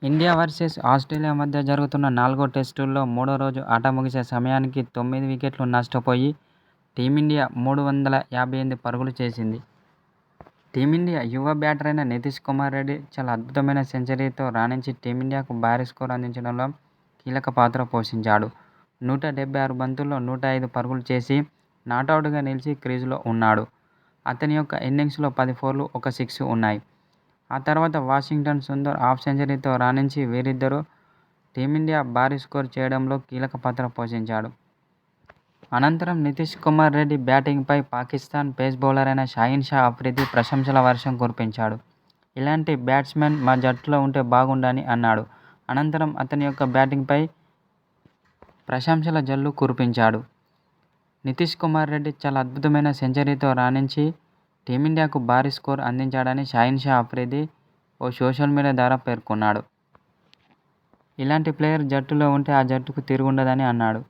India versus Australia మధ్య జరుగుతున్న 4వ టెస్టులో మూడో రోజు ఆట ముగిసే సమయానికి 9 వికెట్లు నష్టపోయి టీమిండియా 358 పరుగులు చేసింది. టీమిండియా యువ బ్యాటర్ అయిన నితీష్ కుమార్ రెడ్డి చాలా అద్భుతమైన సెంచరీతో రాణించి టీమిండియాకు భారీ స్కోరు అందించడంలో కీలక పాత్ర పోషించాడు. 176 బంతుల్లో 105 పరుగులు చేసి నాటౌట్గా నిలిచి క్రీజులో ఉన్నాడు. అతని యొక్క ఇన్నింగ్స్లో 10 ఫోర్లు, ఒక సిక్స్ ఉన్నాయి. ఆ తర్వాత వాషింగ్టన్ సుందర్ హాఫ్ సెంచరీతో రాణించి వీరిద్దరూ టీమిండియా భారీ స్కోరు చేయడంలో కీలక పాత్ర పోషించాడు. అనంతరం నితీష్ కుమార్ రెడ్డి బ్యాటింగ్పై పాకిస్థాన్ పేస్ బౌలర్ అయిన షాహీన్ షా అఫ్రిది ప్రశంసల వర్షం కురిపించాడు. ఇలాంటి బ్యాట్స్మన్ మా జట్టులో ఉంటే బాగుండని అన్నాడు. అనంతరం అతని యొక్క బ్యాటింగ్పై ప్రశంసల జల్లు కురిపించాడు. నితీష్ కుమార్ రెడ్డి చాలా అద్భుతమైన సెంచరీతో రాణించి టీమిండియాకు భారీ స్కోరు అందించాడని షాహీన్ షా అఫ్రిది ఓ సోషల్ మీడియా ద్వారా పేర్కొన్నాడు. ఇలాంటి ప్లేయర్ జట్టులో ఉంటే ఆ జట్టుకు తిరుగుండదని అన్నాడు.